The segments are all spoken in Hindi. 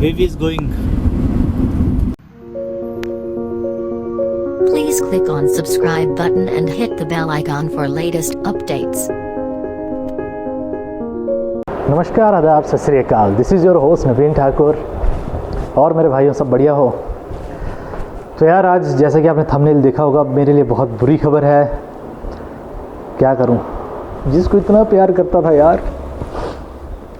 wave is going. Please click on subscribe button and hit the bell icon for latest updates. नमस्कार, आदाब, सत श्री अकाल। दिस इज़ योर होस्ट नवीन ठाकुर। और मेरे भाइयों सब बढ़िया हो? तो यार आज जैसा कि आपने थंबनेल देखा होगा, मेरे लिए बहुत बुरी खबर है। क्या करूं, जिसको इतना प्यार करता था यार,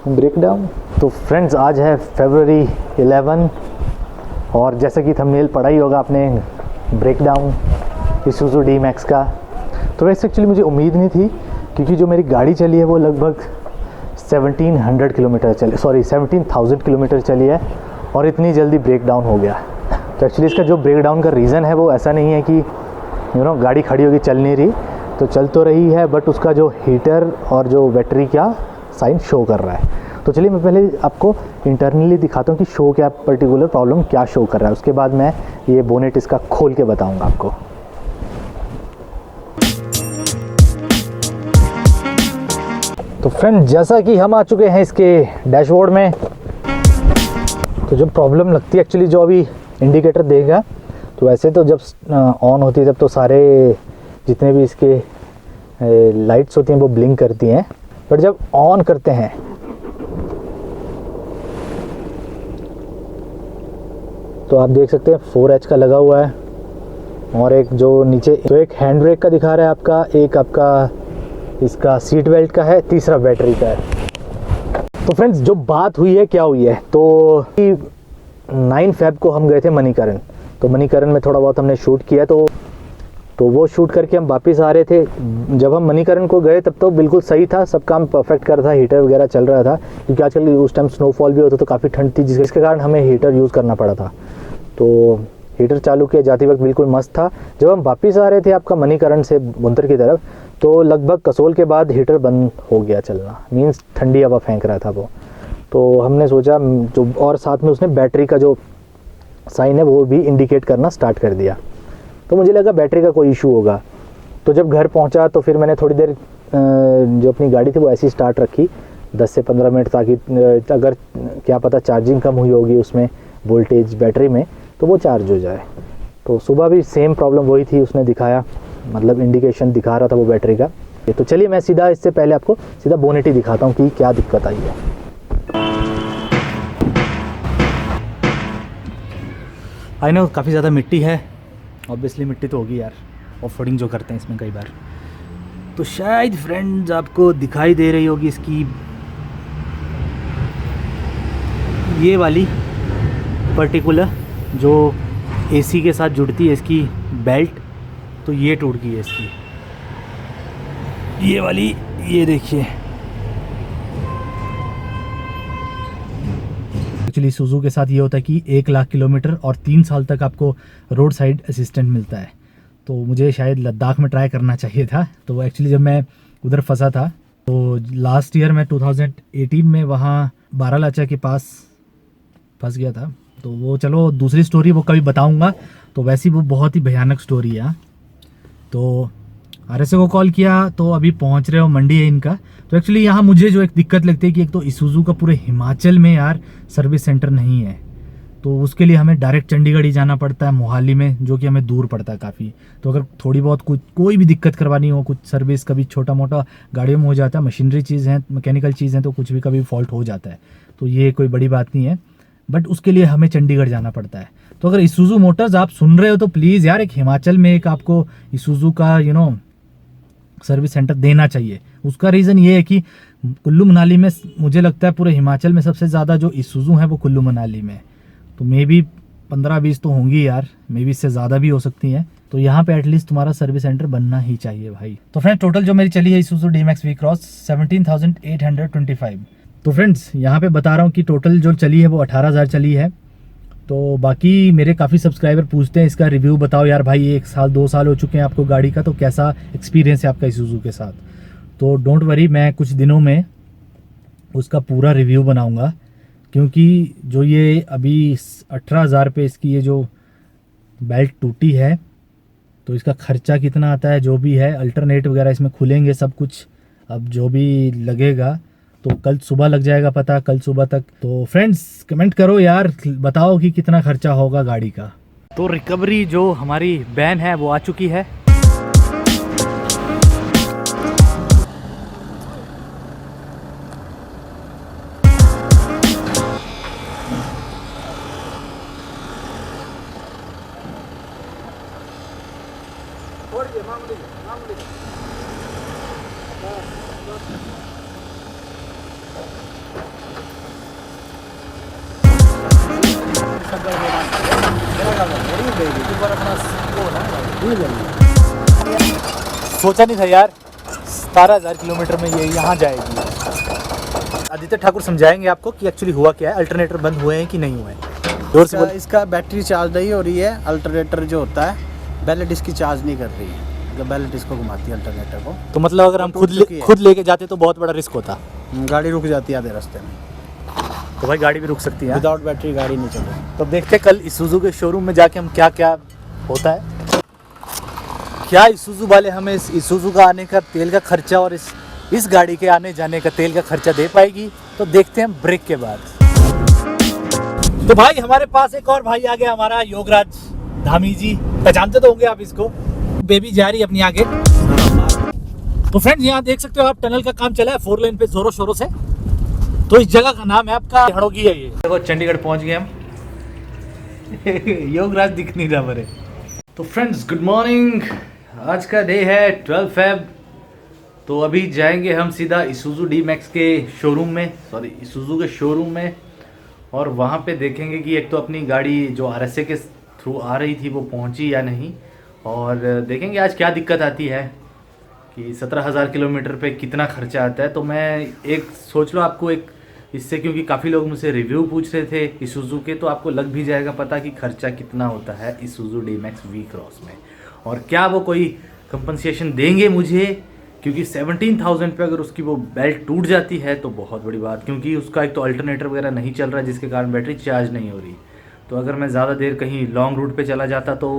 ब्रेक डाउन। तो फ्रेंड्स आज है फरवरी 11 और जैसा कि थंबनेल पढ़ा ही होगा आपने, ब्रेक डाउन इसूज़ू डी-मैक्स का। तो वैसे एक्चुअली मुझे उम्मीद नहीं थी, क्योंकि जो मेरी गाड़ी चली है वो लगभग 1700 किलोमीटर चली, 17,000 किलोमीटर चली है और इतनी जल्दी ब्रेक डाउन हो गया। तो एक्चुअली इसका जो ब्रेक डाउन का रीज़न है वो ऐसा नहीं है कि गाड़ी खड़ी होगी, चल नहीं रही, तो चल तो रही है, बट उसका जो हीटर और जो बैटरी का साइन शो कर रहा है। तो चलिए मैं पहले आपको इंटरनली दिखाता हूँ कि शो क्या पर्टिकुलर प्रॉब्लम क्या शो कर रहा है, उसके बाद मैं ये बोनेट इसका खोल के बताऊँगा आपको। तो फ्रेंड जैसा कि हम आ चुके हैं इसके डैशबोर्ड में, तो जो प्रॉब्लम लगती है एक्चुअली, जो अभी इंडिकेटर देगा, तो वैसे तो जब ऑन होती है तब तो सारे जितने भी इसके लाइट्स होती हैं वो ब्लिंक करती हैं, बट जब ऑन करते हैं तो आप देख सकते हैं 4H का लगा हुआ है और एक जो नीचे, तो एक हैंड ब्रेक का दिखा रहा है आपका, एक आपका इसका सीट बेल्ट का है, तीसरा बैटरी का है। तो फ्रेंड्स जो बात हुई है, क्या हुई है, तो 9 फ़रवरी को हम गए थे मणिकरण। तो मणिकरण में थोड़ा बहुत हमने शूट किया, तो वो शूट करके हम वापस आ रहे थे। जब हम मणिकरण को गए तब तो बिल्कुल सही था, सब काम परफेक्ट कर रहा था, हीटर वगैरह चल रहा था, क्योंकि आजकल उस टाइम स्नोफॉल भी होता तो काफ़ी ठंड थी, जिसके कारण हमें हीटर यूज़ करना पड़ा था। तो हीटर चालू किया, जाते वक्त बिल्कुल मस्त था। जब हम वापस आ रहे थे आपका मणिकरण से बुंतर की तरफ, तो लगभग कसोल के बाद हीटर बंद हो गया चलना, मीन्स ठंडी हवा फेंक रहा था वो। तो हमने सोचा जो, और साथ में उसने बैटरी का जो साइन है वो भी इंडिकेट करना स्टार्ट कर दिया। तो मुझे लगा बैटरी का कोई इशू होगा। तो जब घर पहुंचा तो फिर मैंने थोड़ी देर जो अपनी गाड़ी थी वो ऐसी स्टार्ट रखी 10 से 15 मिनट, ताकि अगर क्या पता चार्जिंग कम हुई होगी उसमें, वोल्टेज बैटरी में, तो वो चार्ज हो जाए। तो सुबह भी सेम प्रॉब्लम वही थी, उसने दिखाया, मतलब इंडिकेशन दिखा रहा था वो बैटरी का। तो चलिए मैं सीधा इससे पहले आपको सीधा बोनेट ही दिखाता हूँ कि क्या दिक्कत आई है। आई नो काफ़ी ज़्यादा मिट्टी है, ऑब्वियसली मिट्टी तो होगी यार, ऑफ रोडिंग जो करते हैं इसमें कई बार। तो शायद फ्रेंड्स आपको दिखाई दे रही होगी इसकी ये वाली पर्टिकुलर जो एसी के साथ जुड़ती है इसकी बेल्ट, तो ये टूट गई है इसकी, ये वाली, ये देखिए। एक्चुअली सुज़ू के साथ ये होता है कि 1 लाख किलोमीटर और 3 साल तक आपको रोड साइड असिस्टेंट मिलता है। तो मुझे शायद लद्दाख में ट्राई करना चाहिए था। तो एक्चुअली जब मैं उधर फंसा था, तो लास्ट ईयर मैं 2018 में वहाँ बारालाचा के पास फंस गया था। तो वो चलो दूसरी स्टोरी वो कभी बताऊंगा। तो वैसी वो बहुत ही भयानक स्टोरी है। तो RSA को कॉल किया, तो अभी पहुंच रहे हो, मंडी है इनका। तो एक्चुअली यहाँ मुझे जो एक दिक्कत लगती है कि एक तो इसूज़ू का पूरे हिमाचल में यार सर्विस सेंटर नहीं है, तो उसके लिए हमें डायरेक्ट चंडीगढ़ ही जाना पड़ता है, मोहाली में, जो कि हमें दूर पड़ता है काफ़ी। तो अगर थोड़ी बहुत कोई भी दिक्कत करवानी हो, कुछ सर्विस, कभी छोटा मोटा गाड़ियों में हो जाता है, मशीनरी चीज़ है, मैकेनिकल चीज़ है, तो कुछ भी कभी फॉल्ट हो जाता है, तो ये कोई बड़ी बात नहीं है, बट उसके लिए हमें चंडीगढ़ जाना पड़ता है। तो अगर इसूज़ू मोटर्स आप सुन रहे हो तो प्लीज़ यार, एक हिमाचल में एक आपको इसूज़ू का सर्विस सेंटर देना चाहिए। उसका रीज़न ये है कि कुल्लू मनाली में मुझे लगता है पूरे हिमाचल में सबसे ज़्यादा जो इसूज़ू है वो कुल्लू मनाली में, तो मे बी 15-20 तो होंगी यार, मे बी इससे ज़्यादा भी हो सकती हैं। तो यहाँ पे एटलीस्ट तुम्हारा सर्विस सेंटर बनना ही चाहिए भाई। तो फ्रेंड्स टोटल जो मेरी चली है इसूज़ू डी-मैक्स वी-क्रॉस 17,825। तो फ्रेंड्स यहाँ पे बता रहा हूँ कि टोटल जो चली है वो 18,000 चली है। तो बाकी मेरे काफ़ी सब्सक्राइबर पूछते हैं इसका रिव्यू बताओ यार भाई, 1 साल 2 साल हो चुके हैं आपको गाड़ी का, तो कैसा एक्सपीरियंस है आपका इसूज़ू के साथ। तो डोंट वरी, मैं कुछ दिनों में उसका पूरा रिव्यू बनाऊंगा, क्योंकि जो ये अभी 18,000 पे इसकी ये जो बेल्ट टूटी है, तो इसका खर्चा कितना आता है, जो भी है अल्टरनेट वगैरह इसमें खुलेंगे सब कुछ, अब जो भी लगेगा तो कल सुबह लग जाएगा पता, कल सुबह तक। तो फ्रेंड्स कमेंट करो यार, बताओ कि कितना खर्चा होगा गाड़ी का। तो रिकवरी जो हमारी वैन है वो आ चुकी है। सोचा नहीं था यार 17,000 किलोमीटर में ये यहाँ जाएगी। आदित्य ठाकुर समझाएंगे आपको कि एक्चुअली हुआ क्या है, अल्टरनेटर बंद हुए हैं कि नहीं हुए हैं। जोर से इसका बैटरी चार्ज नहीं हो रही है। अल्टरनेटर जो होता है बेलेट इसकी चार्ज नहीं कर रही है, मतलब बेलेट इसको घुमाती है अल्टरनेटर को। तो मतलब अगर हम खुद लेके जाते तो बहुत बड़ा रिस्क होता। गाड़ी रुक जाती है आधे रास्ते में। तो भाई गाड़ी भी रुक सकती है, विदाउट बैटरी गाड़ी नहीं चलेगी। तो देखते हैं कल इसूजू के शोरूम में जाके हम क्या क्या होता है। क्या इसूजू वाले हमें इस इसूजू का आने का तेल का खर्चा और इस गाड़ी के आने जाने का तेल का खर्चा दे पाएगी, तो देखते हैं ब्रेक के बाद। तो भाई हमारे पास एक और भाई आ गया, हमारा योगराज धामी जी, पहचानते तो होंगे आप इसको। बेबी जा रही है अपनी आगे। तो फ्रेंड्स यहाँ देख सकते हो आप, टनल का काम चला है 4 लेन पे जोरों शोरों से। तो इस जगह का नाम है आपका हड़ोगी है। ये देखो चंडीगढ़ पहुंच गए हम। योगराज दिख नहीं रहा मेरे। तो फ्रेंड्स गुड मॉर्निंग, आज का डे है 12 फेब। तो अभी जाएंगे हम सीधा इसूजू डी मैक्स के शोरूम में, इसूजू के शोरूम में, और वहाँ पे देखेंगे कि एक तो अपनी गाड़ी जो RSA के थ्रू आ रही थी वो पहुँची या नहीं, और देखेंगे आज क्या दिक्कत आती है कि 17,000 किलोमीटर पे कितना खर्चा आता है। तो मैं एक सोच लो आपको एक इससे, क्योंकि काफ़ी लोग मुझसे रिव्यू पूछ रहे थे इसूजू के, तो आपको लग भी जाएगा पता कि खर्चा कितना होता है इसूजू डी मैक्स वी क्रॉस में, और क्या वो कोई कंपनसेशन देंगे मुझे, क्योंकि 17,000 पे अगर उसकी वो बेल्ट टूट जाती है तो बहुत बड़ी बात, क्योंकि उसका एक तो अल्टरनेटर वगैरह नहीं चल रहा है जिसके कारण बैटरी चार्ज नहीं हो रही। तो अगर मैं ज़्यादा देर कहीं लॉन्ग रूट पे चला जाता तो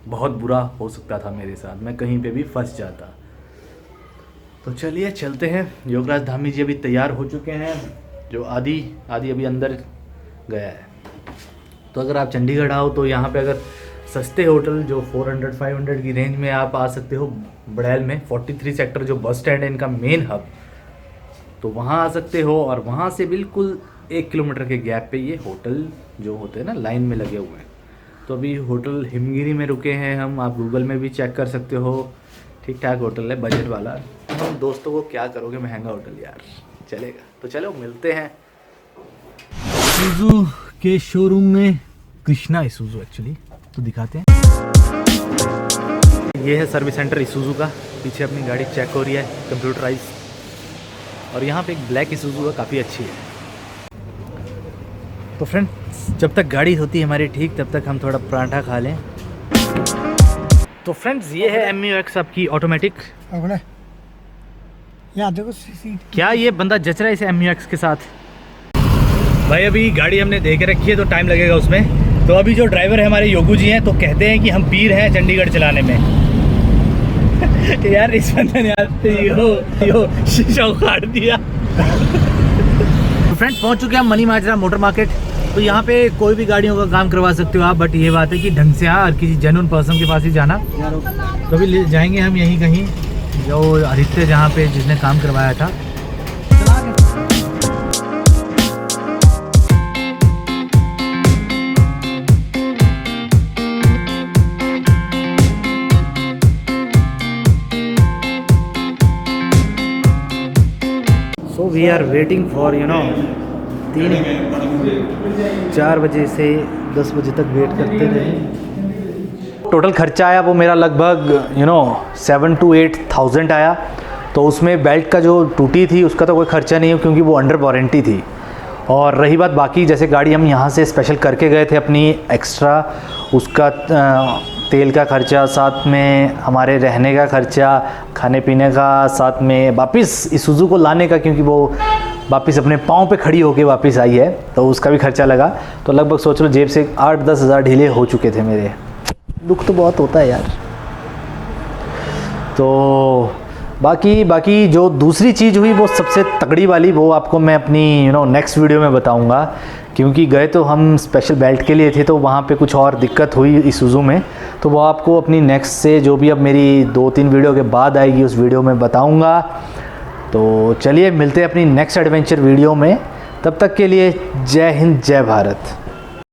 बहुत बुरा हो सकता था मेरे साथ, मैं कहीं पे भी फंस जाता। तो चलिए चलते हैं। योगराज धामी जी अभी तैयार हो चुके हैं, जो आदि अभी अंदर गया है। तो अगर आप चंडीगढ़ आओ तो यहाँ पे अगर सस्ते होटल जो 400-500 की रेंज में आप आ सकते हो, बड़ैल में 43 सेक्टर जो बस स्टैंड है इनका मेन हब, तो वहाँ आ सकते हो। और वहाँ से बिल्कुल 1 किलोमीटर के गैप पे ये होटल जो होते हैं ना लाइन में लगे हुए हैं। तो अभी होटल हिमगिरी में रुके हैं हम, आप गूगल में भी चेक कर सकते हो, ठीक ठाक होटल है, बजट वाला। हम दोस्तों को क्या करोगे, महंगा होटल यार, चलेगा। तो चलो मिलते हैं इसूजू के शोरूम में, कृष्णा इसूजू एक्चुअली। तो दिखाते हैं, ये है सर्विस सेंटर इसूजू का। पीछे अपनी गाड़ी चेक हो रही है कंप्यूटराइज, और यहाँ पे एक ब्लैक इसूजू है, काफ़ी अच्छी है। तो फ्रेंड्स जब तक गाड़ी होती है हमारी ठीक, तब तक हम थोड़ा पराठा खा लें। तो फ्रेंड्स ये है MUX आपकी ऑटोमेटिक। क्या ये बंदा जच रहा है इसे MUX के साथ? भाई अभी गाड़ी हमने दे के रखी है तो टाइम लगेगा उसमें। तो अभी जो ड्राइवर है हमारे योगू जी हैं, तो कहते हैं कि हम पीर हैं चंडीगढ़ चलाने में। यार इस बंदे ने यार यो शीशा उखाड़ दिया। तो फ्रेंड्स पहुंच चुके हैं हम मनी माजरा मोटर मार्केट। तो यहाँ पे कोई भी गाड़ियों का काम करवा सकते हो आप, बट ये बात है कि ढंग से और किसी जेन्युइन पर्सन के पास ही जाना। तो अभी ले जाएंगे हम यहीं कहीं जो आदित्य जहाँ पे जिसने काम करवाया था। So we are waiting for 4 बजे से 10 बजे तक वेट करते रहे। टोटल खर्चा आया वो मेरा लगभग 7 to 8,000 आया। तो उसमें बेल्ट का जो टूटी थी उसका तो कोई खर्चा नहीं है क्योंकि वो अंडर वारंटी थी। और रही बात बाकी, जैसे गाड़ी हम यहाँ से स्पेशल करके गए थे अपनी एक्स्ट्रा, उसका तेल का खर्चा, साथ में हमारे रहने का खर्चा, खाने पीने का, साथ में वापस इसूजू को लाने का, क्योंकि वो वापस अपने पाँव पे खड़ी होके वापस आई है, तो उसका भी खर्चा लगा। तो लगभग सोच लो जेब से 8-10 हज़ार ढीले हो चुके थे मेरे। दुख तो बहुत होता है यार। तो बाकी जो दूसरी चीज़ हुई वो सबसे तगड़ी वाली, वो आपको मैं अपनी नेक्स्ट वीडियो में बताऊंगा, क्योंकि गए तो हम स्पेशल बेल्ट के लिए थे, तो वहाँ पे कुछ और दिक्कत हुई इसूज़ू में, तो वो आपको अपनी नेक्स्ट से जो भी अब मेरी 2-3 वीडियो के बाद आएगी उस वीडियो में बताऊंगा। तो चलिए मिलते हैं अपनी नेक्स्ट एडवेंचर वीडियो में, तब तक के लिए जय हिंद जय भारत।